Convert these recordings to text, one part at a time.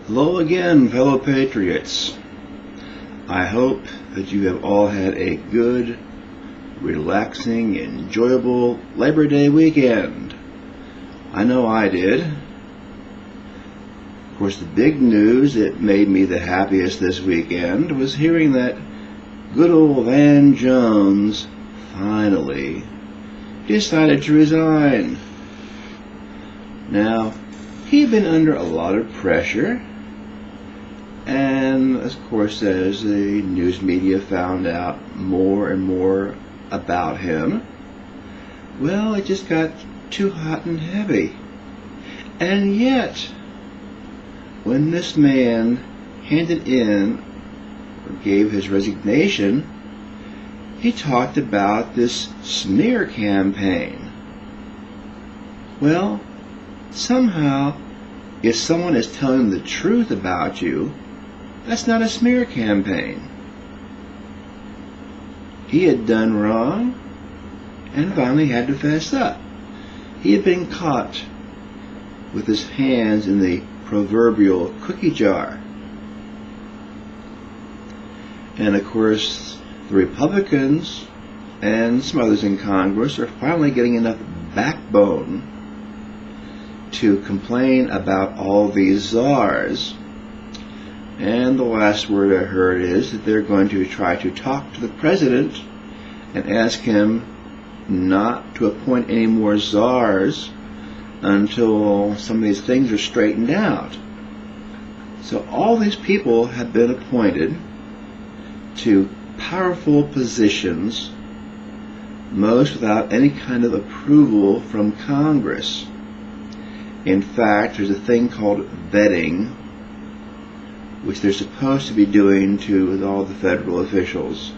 Hello again, fellow patriots. I hope that you have all had a good, relaxing, enjoyable Labor Day weekend. I know I did. Of course, the big news that made me the happiest this weekend was hearing that good old Van Jones finally decided to resign. Now, he'd been under a lot of pressure, and of course, as the news media found out more and more about him, well, it just got too hot and heavy. And yet, when this man handed in or gave his resignation, he talked about this smear campaign. Well, somehow, if someone is telling the truth about you, that's not a smear campaign. He had done wrong and finally had to fess up. He had been caught with his hands in the proverbial cookie jar. And of course, the Republicans and some others in Congress are finally getting enough backbone to complain about all these czars. And the last word I heard is that they're going to try to talk to the president and ask him not to appoint any more czars until some of these things are straightened out. So all these people have been appointed to powerful positions, most without any kind of approval from Congress. In fact, there's a thing called vetting, which they're supposed to be doing to all the federal officials.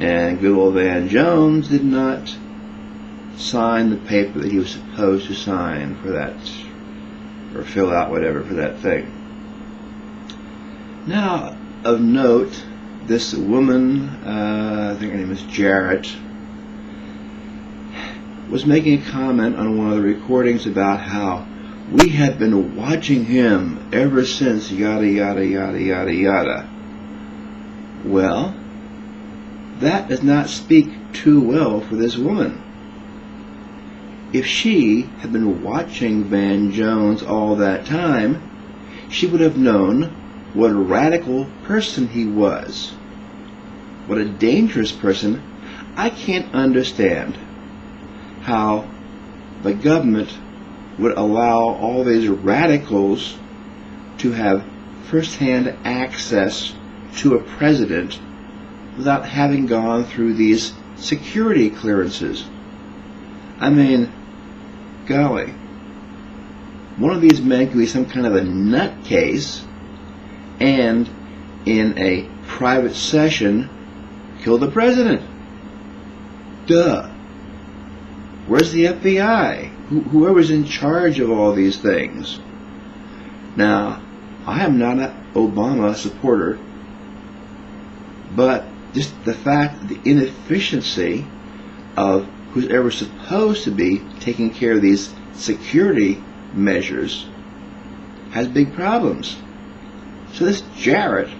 And good old Van Jones did not sign the paper that he was supposed to sign for that, or fill out whatever for that thing. Now, of note, this woman, I think her name is Jarrett, was making a comment on one of the recordings about how we have been watching him ever since yada yada yada yada yada. Well, that does not speak too well for this woman. If she had been watching Van Jones all that time, she would have known what a radical person he was. What a dangerous person. I can't understand how the government would allow all these radicals to have first-hand access to a president without having gone through these security clearances. I mean, golly, one of these men could be some kind of a nutcase and in a private session kill the president. Duh. Where's the FBI? Whoever's in charge of all these things. Now, I am not an Obama supporter, but just the fact, the inefficiency of who's ever supposed to be taking care of these security measures has big problems. So this Jarrett,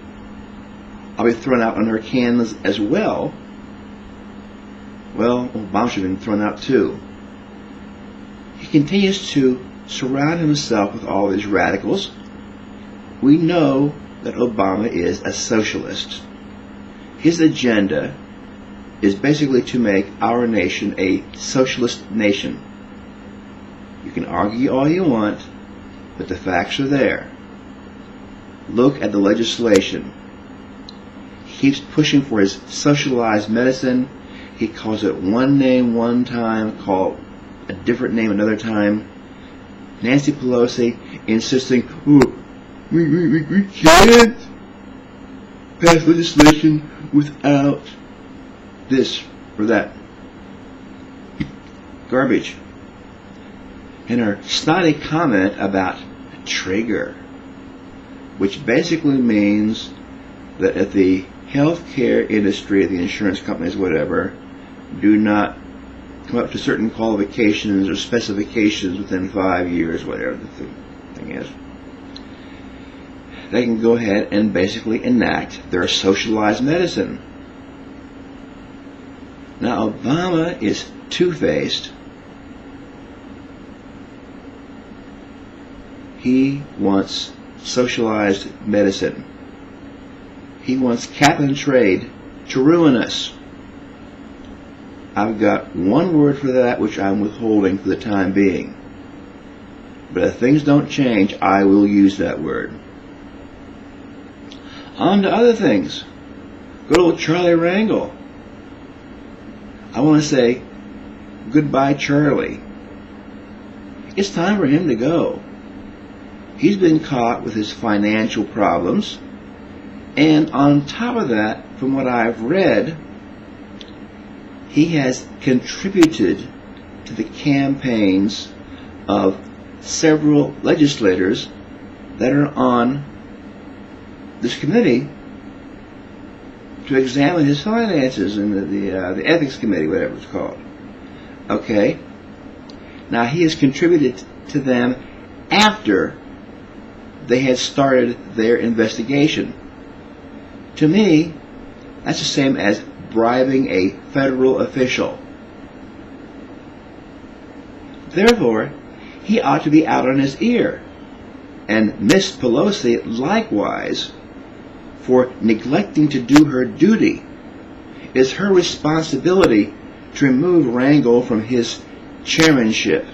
I'll be thrown out on her cans as well. Well, Obama should have been thrown out too. He continues to surround himself with all these radicals. We know that Obama is a socialist. His agenda is basically to make our nation a socialist nation. You can argue all you want, but the facts are there. Look at the legislation. He keeps pushing for his socialized medicine. He calls it one name one time, called a different name another time. Nancy Pelosi insisting, we can't pass legislation without this or that. Garbage. And her snotty comment about a trigger, which basically means that if the healthcare industry, the insurance companies, whatever, do not come up to certain qualifications or specifications within 5 years, whatever the thing is, they can go ahead and basically enact their socialized medicine. Now, Obama is two-faced. He wants socialized medicine. He wants cap and trade to ruin us. I've got one word for that, which I'm withholding for the time being. But if things don't change, I will use that word. On to other things. Good old Charlie Rangel. I want to say goodbye, Charlie. It's time for him to go. He's been caught with his financial problems, and on top of that, from what I've read, he has contributed to the campaigns of several legislators that are on this committee to examine his finances in the ethics committee, whatever it's called. Okay? Now, he has contributed to them after they had started their investigation. To me, that's the same as bribing a federal official. Therefore, he ought to be out on his ear. And Miss Pelosi, likewise, for neglecting to do her duty. It's her responsibility to remove Rangel from his chairmanship.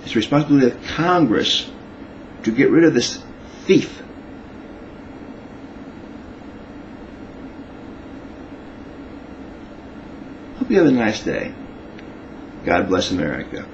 It's the responsibility of Congress to get rid of this thief. Hope you have a nice day. God bless America.